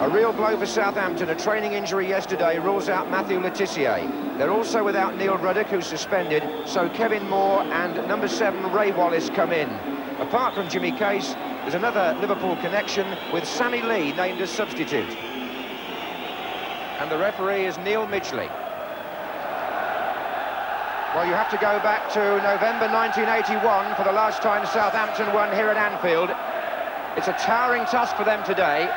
A real blow for Southampton. A training injury yesterday rules out Matthew Le Tissier. They're also without Neil Ruddock, who's suspended, so Kevin Moore and number 7 Ray Wallace come in. Apart from Jimmy Case, there's another Liverpool connection with Sammy Lee named as substitute. And the referee is Neil Midgley. Well, you have to go back to November 1981 for the last time Southampton won here at Anfield. It's a towering task for them today.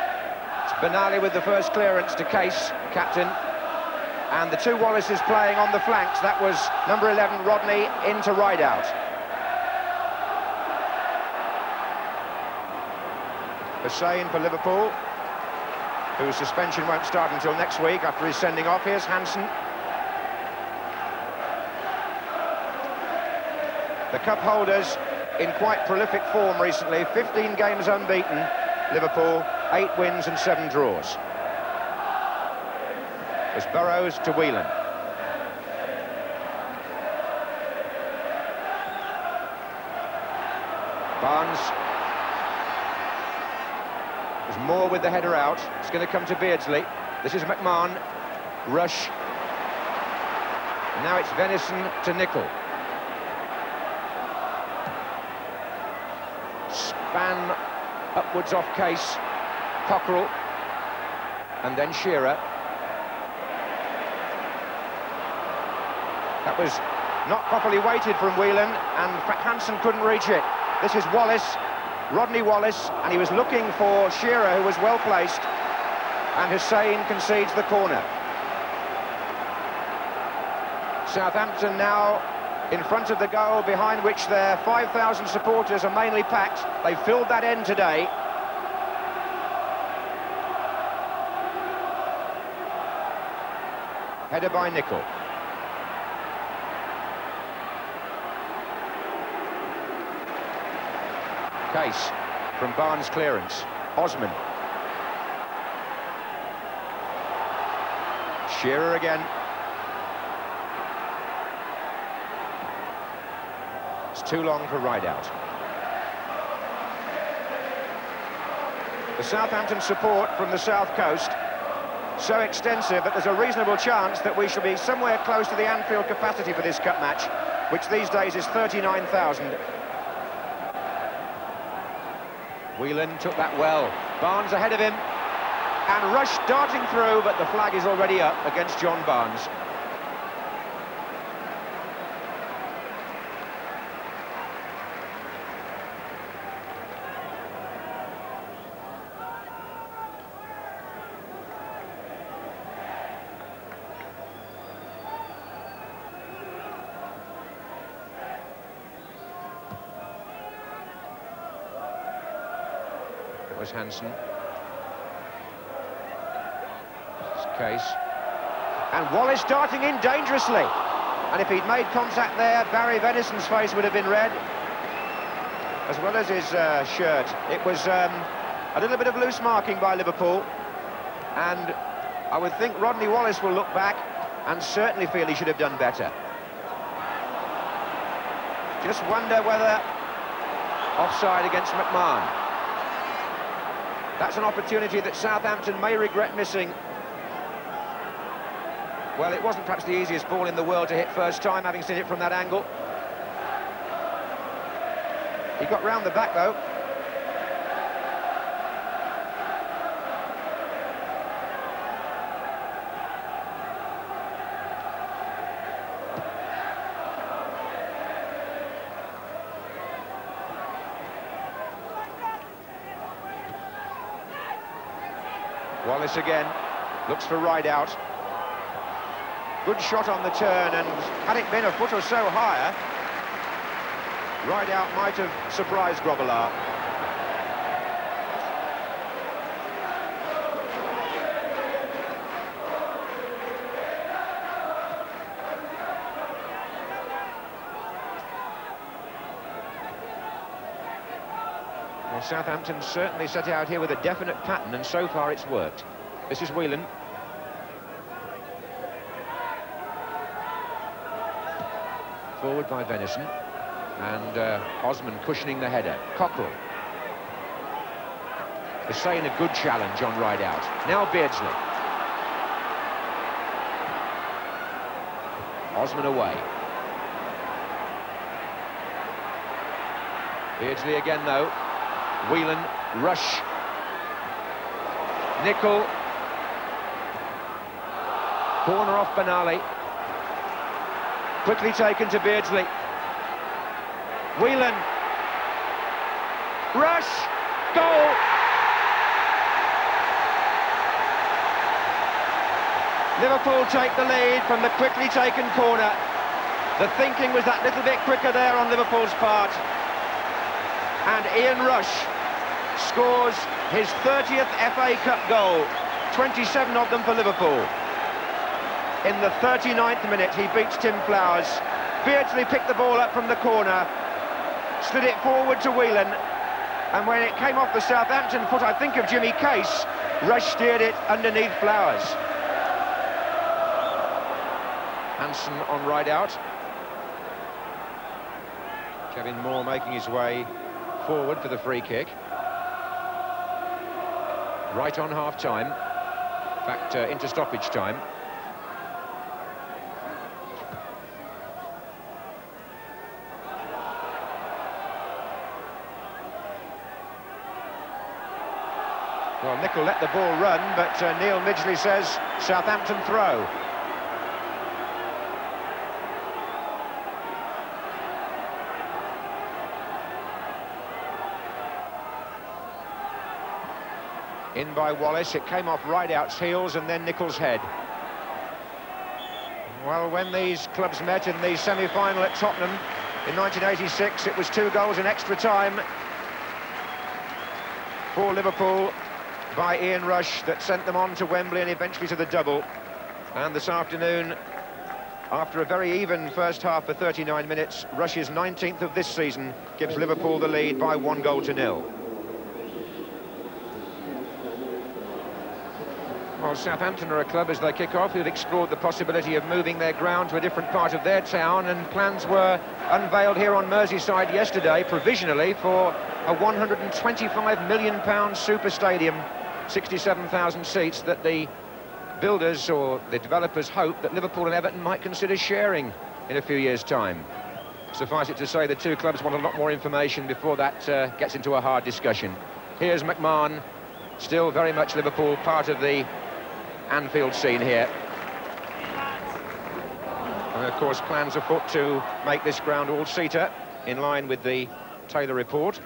It's Benali with the first clearance to Case, captain. And the 2 Wallaces playing on the flanks. That was number 11, Rodney, into Rideout. Hussein for Liverpool, whose suspension won't start until next week after his sending off. Here's Hansen. The cup holders in quite prolific form recently. 15 games unbeaten, Liverpool, 8 wins and 7 draws. It's Burrows to Whelan. Barnes. There's Moore with the header out. It's going to come to Beardsley. This is McMahon. Rush. And now it's Venison to Nicol. Span upwards off Case. Cockerell. And then Shearer. That was not properly weighted from Whelan, and Hansen couldn't reach it. This is Wallace, Rodney Wallace, and he was looking for Shearer, who was well placed, and Hussein concedes the corner. Southampton now in front of the goal, behind which their 5,000 supporters are mainly packed. They filled that end today. Header by Nicol. Case from Barnes' clearance. Osman. Shearer again. It's too long for Rideout. The Southampton support from the south coast so extensive that there's a reasonable chance that we shall be somewhere close to the Anfield capacity for this cup match, which these days is 39,000. Whelan took that well. Barnes ahead of him. And Rush darting through, but the flag is already up against John Barnes. Was Hansen. It's Case. And Wallace darting in dangerously. And if he'd made contact there, Barry Venison's face would have been red, as well as his shirt. It was a little bit of loose marking by Liverpool. And I would think Rodney Wallace will look back and certainly feel he should have done better. Just wonder whether offside against McMahon. That's an opportunity that Southampton may regret missing. Well, it wasn't perhaps the easiest ball in the world to hit first time, having seen it from that angle. He got round the back, though. Wallace again, looks for Rideout. Good shot on the turn, and had it been a foot or so higher, Rideout might have surprised Grobbelaar. Well, Southampton certainly set out here with a definite pattern, and so far it's worked. This is Whelan. Forward by Venison. And Osman cushioning the header. Cockerell. Hussein a good challenge on right out. Now Beardsley. Osman away. Beardsley again though. Whelan, Rush. Nicol. Corner off Benali. Quickly taken to Beardsley. Whelan. Rush. Goal. Liverpool take the lead from the quickly taken corner. The thinking was that little bit quicker there on Liverpool's part. And Ian Rush scores his 30th FA Cup goal, 27 of them for Liverpool. In the 39th minute, he beats Tim Flowers. Beardsley picked the ball up from the corner, slid it forward to Whelan, and when it came off the Southampton foot, I think of Jimmy Case, Rush steered it underneath Flowers. Hansen on right out. Kevin Moore making his way forward for the free kick. Right on half-time. In fact, into stoppage time. Well, Nicol let the ball run, but Neil Midgley says Southampton throw. In by Wallace, it came off right out's heels and then Nicol's head. Well, when these clubs met in the semi-final at Tottenham in 1986, it was 2 goals in extra time for Liverpool by Ian Rush that sent them on to Wembley and eventually to the double. And this afternoon, after a very even first half for 39 minutes, Rush's 19th of this season gives Liverpool the lead by 1-0. Well, Southampton are a club, as they kick off, who've explored the possibility of moving their ground to a different part of their town, and plans were unveiled here on Merseyside yesterday, provisionally, for a £125 million super stadium, 67,000 seats, that the builders or the developers hope that Liverpool and Everton might consider sharing in a few years' time. Suffice it to say, the two clubs want a lot more information before that gets into a hard discussion. Here's McMahon, still very much Liverpool, part of the Anfield scene here. And of course plans afoot to make this ground all-seater in line with the Taylor report.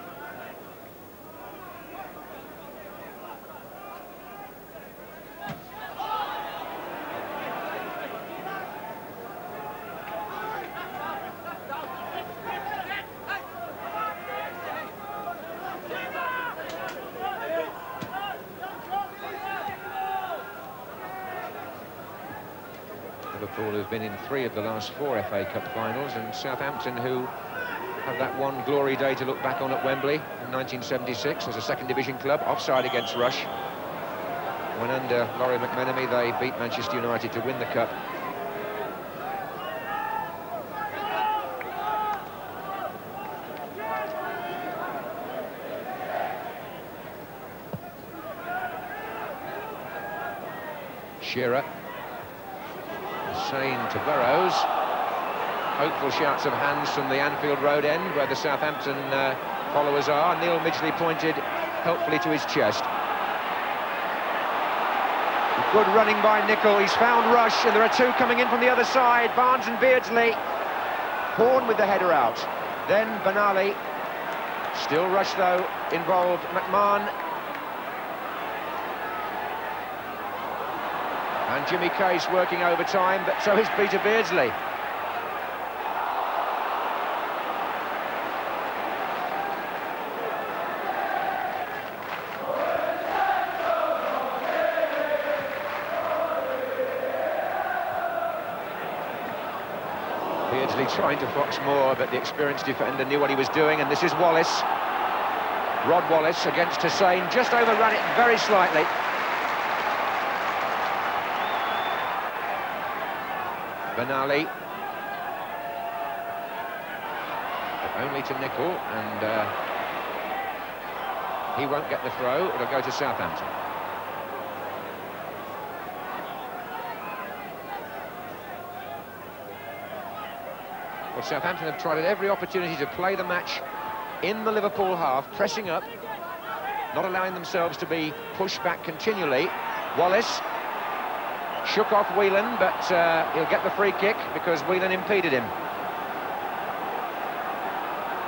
Liverpool have been in 3 of the last 4 FA Cup finals, and Southampton, who have that one glory day to look back on at Wembley in 1976 as a second division club, offside against Rush. When under Laurie McMenemy they beat Manchester United to win the cup. Shearer. Hussein to Burrows. Hopeful shouts of hands from the Anfield Road end, where the Southampton followers are. Neil Midgley pointed helpfully to his chest. Good running by Nicol. He's found Rush, and there are 2 coming in from the other side. Barnes and Beardsley. Horn with the header out. Then Benali. Still Rush, though, involved. McMahon. And Jimmy Case working overtime, but so is Peter Beardsley. Beardsley trying to fox more, but the experienced defender knew what he was doing, and this is Wallace. Rod Wallace against Hussein, just overran it very slightly. Benali, but only to Nicol, and He won't get the throw. It'll go to Southampton. Well, Southampton have tried at every opportunity to play the match in the Liverpool half, pressing up, not allowing themselves to be pushed back continually. Wallace shook off Whelan, but he'll get the free kick because Whelan impeded him.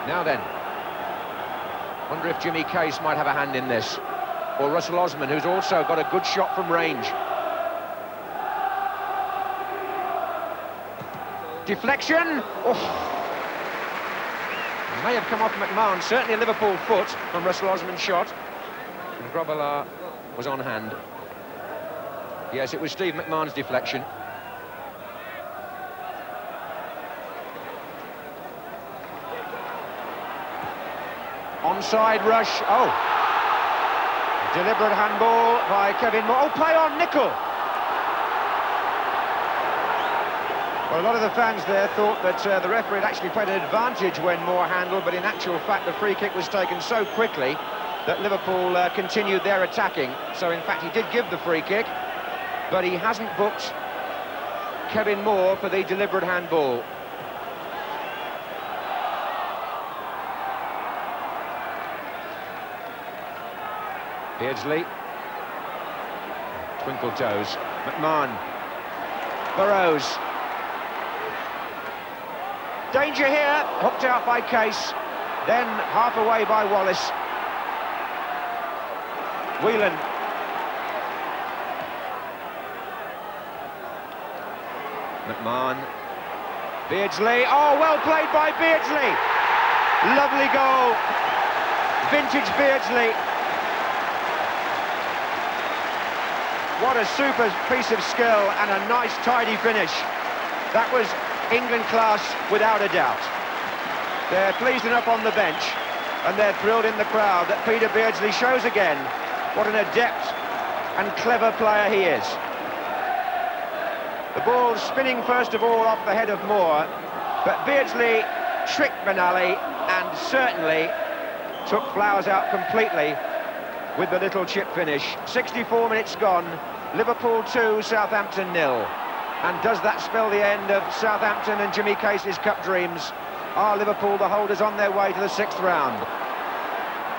Now then, wonder if Jimmy Case might have a hand in this, or Russell Osman, who's also got a good shot from range. Deflection. Oh. May have come off McMahon, certainly a Liverpool foot from Russell Osman's shot. And Grobbelaar was on hand. Yes, it was Steve McMahon's deflection. Onside rush. Oh. Deliberate handball by Kevin Moore. Oh, play on Nicol. Well, a lot of the fans there thought that the referee had actually played an advantage when Moore handled, but in actual fact the free kick was taken so quickly that Liverpool continued their attacking. So in fact he did give the free kick, but he hasn't booked Kevin Moore for the deliberate handball. Beardsley. Twinkle toes. McMahon. Burrows. Danger here, hooked out by Case, then half away by Wallace. Whelan. McMahon. Beardsley, oh, well played by Beardsley. Lovely goal. Vintage Beardsley. What a super piece of skill and a nice, tidy finish. That was England class, without a doubt. They're pleased enough on the bench, and they're thrilled in the crowd that Peter Beardsley shows again what an adept and clever player he is. The ball spinning first of all off the head of Moore, but Beardsley tricked Benali and certainly took Flowers out completely with the little chip finish. 64 minutes gone, Liverpool 2, Southampton 0. And does that spell the end of Southampton and Jimmy Case's cup dreams? Are Liverpool the holders on their way to the 6th round?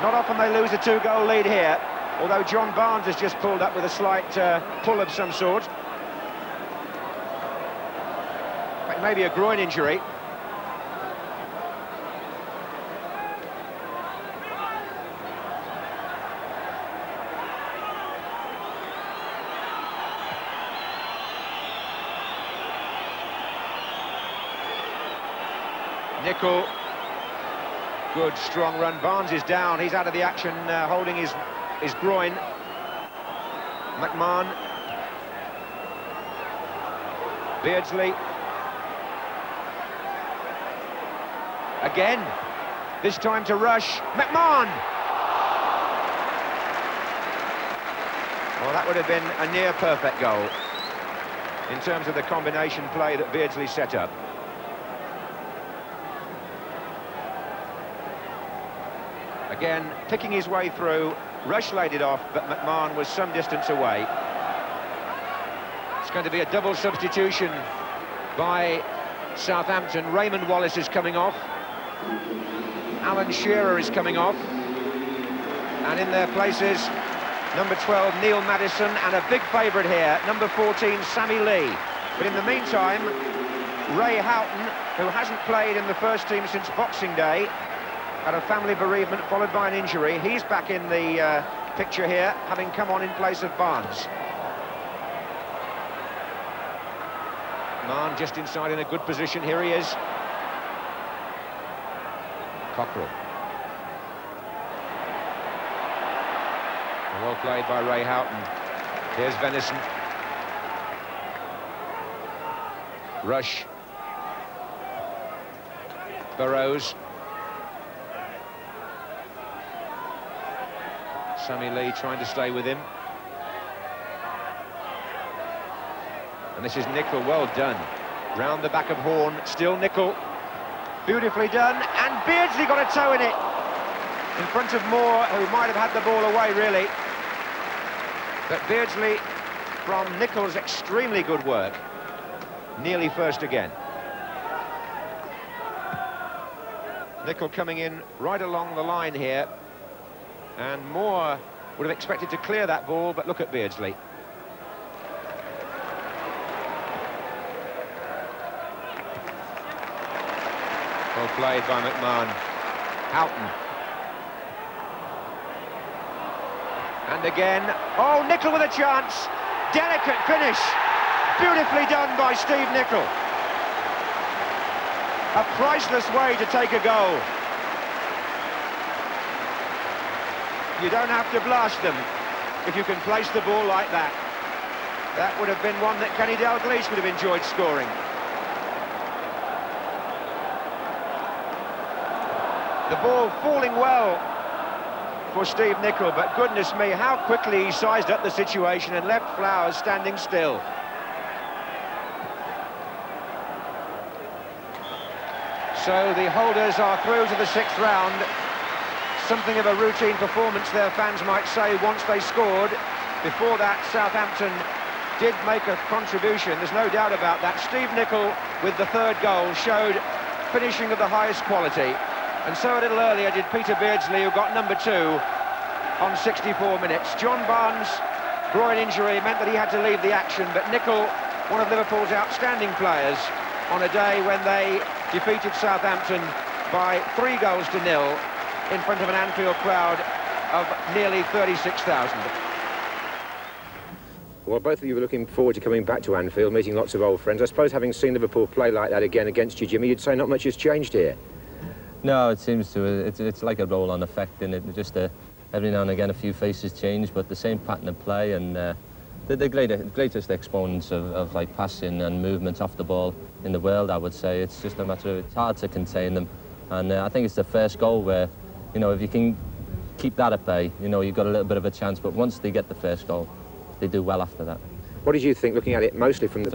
Not often they lose a 2-goal lead here, although John Barnes has just pulled up with a slight pull of some sort. Maybe a groin injury. Nicol, good strong run. Barnes is down, he's out of the action, holding his groin. McMahon. Beardsley. Again, this time to rush. McMahon! Well, that would have been a near-perfect goal in terms of the combination play that Beardsley set up. Again, picking his way through, Rush laid it off, but McMahon was some distance away. It's going to be a double substitution by Southampton. Raymond Wallace is coming off. Alan Shearer is coming off. And in their places, number 12, Neil Maddison, and a big favourite here, number 14, Sammy Lee. But in the meantime, Ray Houghton, who hasn't played in the first team since Boxing Day, had a family bereavement followed by an injury. He's back in the picture here, having come on in place of Barnes. Mann just inside in a good position. Here he is. Cockrell. Well played by Ray Houghton. Here's Venison. Rush. Burrows. Sammy Lee trying to stay with him. And this is Nicol, well done. Round the back of Horn, still Nicol. Beautifully done, and Beardsley got a toe in it. in front of Moore, who might have had the ball away, really. But Beardsley, from Nichols, extremely good work. Nearly first again. Nicholl coming in right along the line here. And Moore would have expected to clear that ball, but look at Beardsley. Well played by McMahon. Houghton. And again, oh, Nicholl with a chance. Delicate finish. Beautifully done by Steve Nicholl. A priceless way to take a goal. You don't have to blast them if you can place the ball like that. That would have been one that Kenny Dalglish would have enjoyed scoring. The ball falling well for Steve Nicholl, but goodness me, how quickly he sized up the situation and left Flowers standing still. So the holders are through to the 6th round. Something of a routine performance, their fans might say, once they scored. Before that, Southampton did make a contribution, there's no doubt about that. Steve Nicholl, with the 3rd goal, showed finishing of the highest quality. And so a little earlier did Peter Beardsley, who got number 2 on 64 minutes. John Barnes' groin injury meant that he had to leave the action, but Nicholl, one of Liverpool's outstanding players, on a day when they defeated Southampton by 3 goals to 0 in front of an Anfield crowd of nearly 36,000. Well, both of you were looking forward to coming back to Anfield, meeting lots of old friends. I suppose having seen Liverpool play like that again against you, Jimmy, you'd say not much has changed here. No, it seems to. It's like a roll-on effect, and it just every now and again a few faces change, but the same pattern of play, and the greatest exponents of like passing and movement off the ball in the world, I would say. It's just a matter of it's hard to contain them, and I think it's the first goal where, you know, if you can keep that at bay, you know, you've got a little bit of a chance. But once they get the first goal, they do well after that. What did you think, looking at it mostly from the